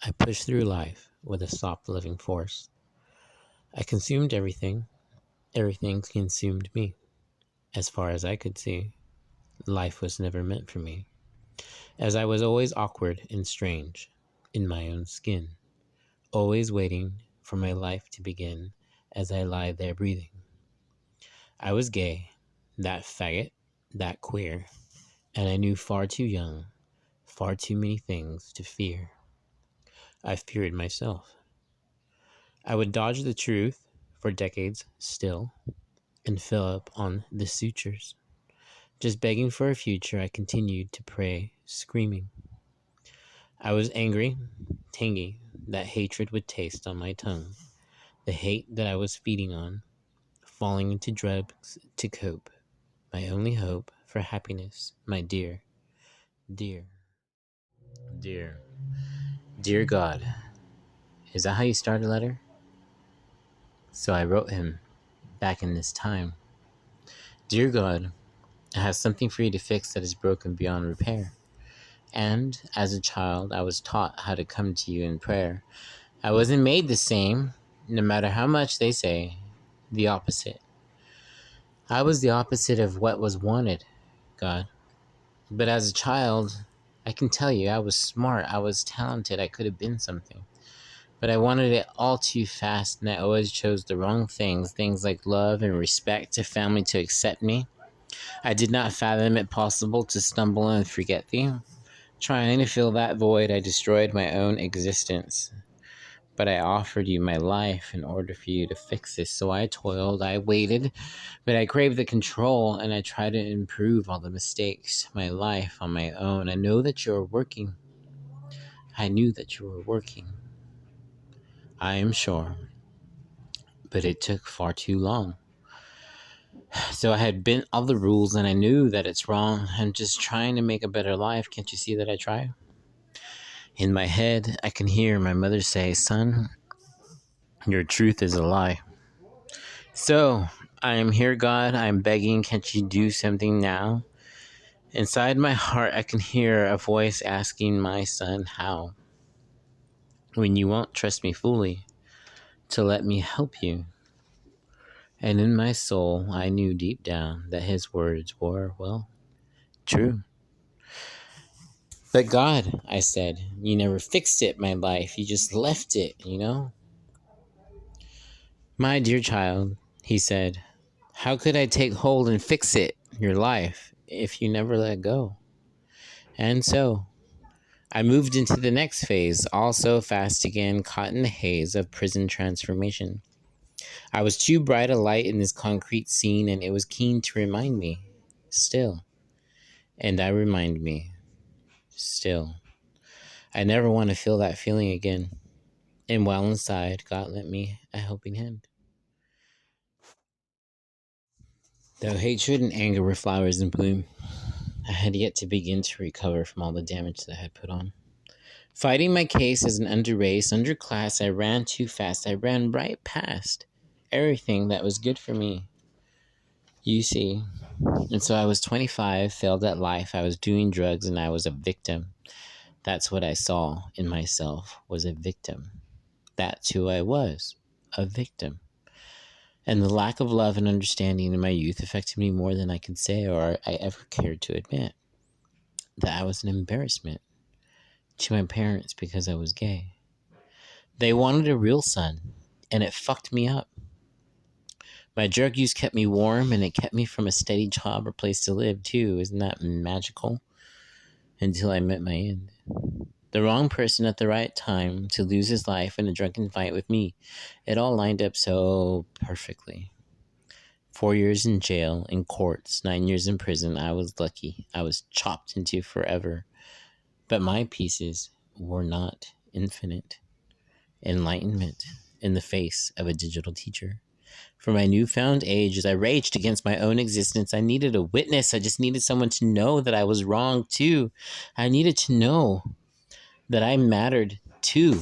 I pushed through life with a soft living force. I consumed everything. Everything consumed me. As far as I could see, life was never meant for me, as I was always awkward and strange in my own skin, always waiting for my life to begin as I lie there breathing. I was gay, that faggot, that queer, and I knew far too young, far too many things to fear. I feared myself. I would dodge the truth for decades still and fill up on the sutures. Just begging for a future, I continued to pray, screaming. I was angry, tangy, that hatred would taste on my tongue, the hate that I was feeding on, falling into drugs to cope, my only hope for happiness, my dear, dear, dear, dear God. Is that how you start a letter? So I wrote him back in this time. Dear God, I have something for you to fix that is broken beyond repair. And as a child, I was taught how to come to you in prayer. I wasn't made the same, no matter how much they say the opposite. I was the opposite of what was wanted, God. But as a child, I can tell you, I was smart, I was talented, I could have been something. But I wanted it all too fast, and I always chose the wrong things, things like love and respect, to family to accept me. I did not fathom it possible to stumble and forget thee. Trying to fill that void, I destroyed my own existence. But I offered you my life in order for you to fix this. So I toiled, I waited, but I craved the control, and I tried to improve all the mistakes, my life on my own. I know that you are working. I knew that you were working. I am sure. But it took far too long. So I had bent all the rules, and I knew that it's wrong. I'm just trying to make a better life. Can't you see that I try? In my head, I can hear my mother say, son, your truth is a lie. So, I am here, God. I am begging. Can't you do something now? Inside my heart, I can hear a voice asking my son, how? When you won't trust me fully to let me help you. And in my soul, I knew deep down that his words were, well, true. But God, I said, you never fixed it, my life. You just left it, you know? My dear child, he said, how could I take hold and fix it, your life, if you never let go? And so, I moved into the next phase, all so fast again, caught in the haze of prison transformation. I was too bright a light in this concrete scene, and it was keen to remind me, still. And I remind me, still. I never want to feel that feeling again. And while inside, God lent me a helping hand. Though hatred and anger were flowers in bloom, I had yet to begin to recover from all the damage that I had put on. Fighting my case as an underrace, underclass, I ran too fast. I ran right past everything that was good for me. You see. And so I was 25, failed at life. I was doing drugs, and I was a victim. That's what I saw in myself, was a victim. That's who I was, a victim. And the lack of love and understanding in my youth affected me more than I could say or I ever cared to admit. That I was an embarrassment to my parents because I was gay. They wanted a real son, and it fucked me up. My drug use kept me warm, and it kept me from a steady job or place to live, too. Isn't that magical? Until I met my end. The wrong person at the right time to lose his life in a drunken fight with me. It all lined up so perfectly. 4 years in jail, in courts, 9 years in prison. I was lucky. I was chopped into forever. But my pieces were not infinite. Enlightenment in the face of a digital teacher. For my newfound age, as I raged against my own existence, I needed a witness. I just needed someone to know that I was wrong too. I needed to know that I mattered too.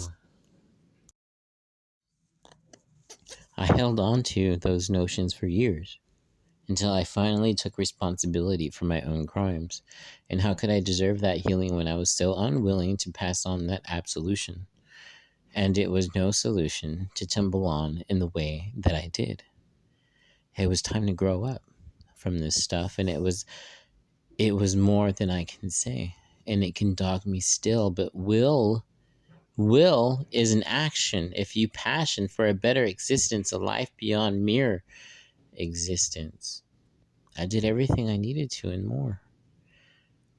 I held on to those notions for years until I finally took responsibility for my own crimes. And how could I deserve that healing when I was so unwilling to pass on that absolution? And it was no solution to tumble on in the way that I did. It was time to grow up from this stuff, and it was more than I can say, and it can dog me still. But will is an action. If you passion for a better existence, a life beyond mere existence. I did everything I needed to and more.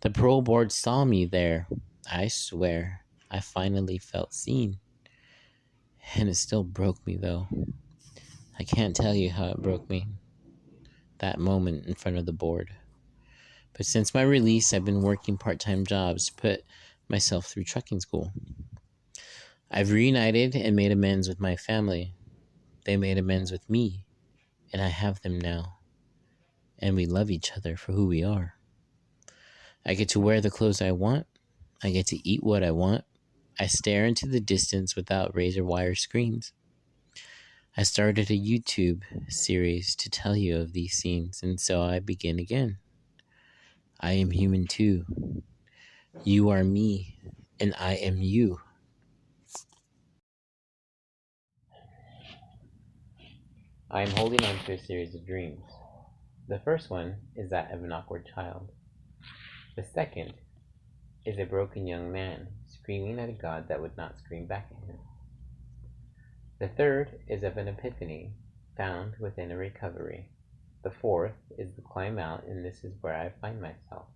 The parole board saw me there. I swear, I finally felt seen. And it still broke me, though. I can't tell you how it broke me, that moment in front of the board. But since my release, I've been working part-time jobs to put myself through trucking school. I've reunited and made amends with my family. They made amends with me, and I have them now. And we love each other for who we are. I get to wear the clothes I want. I get to eat what I want. I stare into the distance without razor wire screens. I started a YouTube series to tell you of these scenes, and so I begin again. I am human too. You are me, and I am you. I am holding on to a series of dreams. The first one is that of an awkward child. The second is a broken young man screaming at a God that would not scream back at him. The third is of an epiphany found within a recovery. The fourth is the climb out, and this is where I find myself,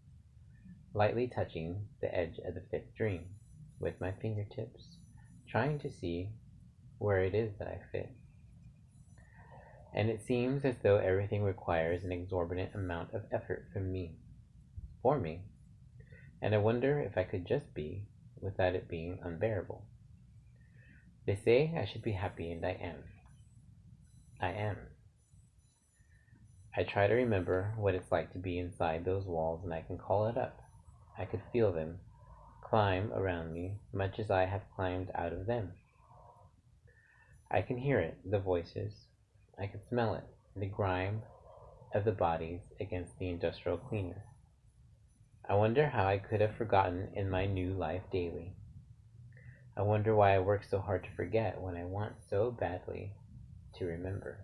lightly touching the edge of the fifth dream with my fingertips, trying to see where it is that I fit. And it seems as though everything requires an exorbitant amount of effort from me, for me, and I wonder if I could just be without it being unbearable. They say I should be happy, and I am. I am. I try to remember what it's like to be inside those walls, and I can call it up. I could feel them climb around me, much as I have climbed out of them. I can hear it, the voices. I can smell it, the grime of the bodies against the industrial cleaner. I wonder how I could have forgotten in my new life daily. I wonder why I work so hard to forget when I want so badly to remember.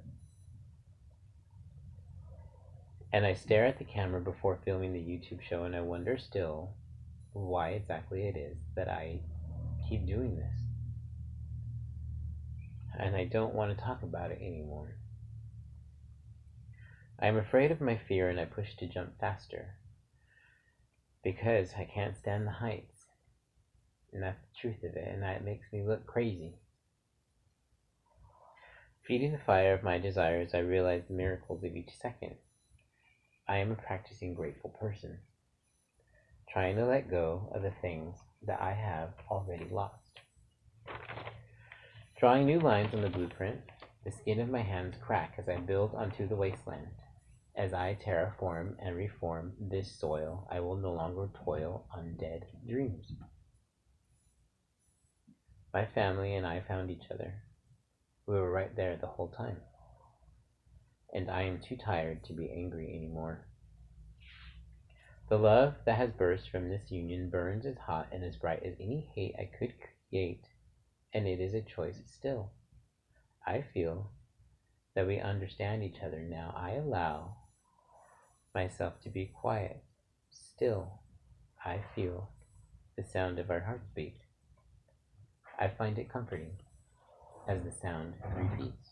And I stare at the camera before filming the YouTube show, and I wonder still why exactly it is that I keep doing this. And I don't want to talk about it anymore. I am afraid of my fear, and I push to jump faster, because I can't stand the heights. And that's the truth of it, and that makes me look crazy. Feeding the fire of my desires, I realize the miracles of each second. I am a practicing grateful person, trying to let go of the things that I have already lost. Drawing new lines on the blueprint, the skin of my hands crack as I build onto the wasteland. As I terraform and reform this soil, I will no longer toil on dead dreams. My family and I found each other. We were right there the whole time. And I am too tired to be angry anymore. The love that has burst from this union burns as hot and as bright as any hate I could create, and it is a choice still. I feel that we understand each other now. I allow myself to be quiet. Still, I feel the sound of our hearts beat. I find it comforting as the sound repeats.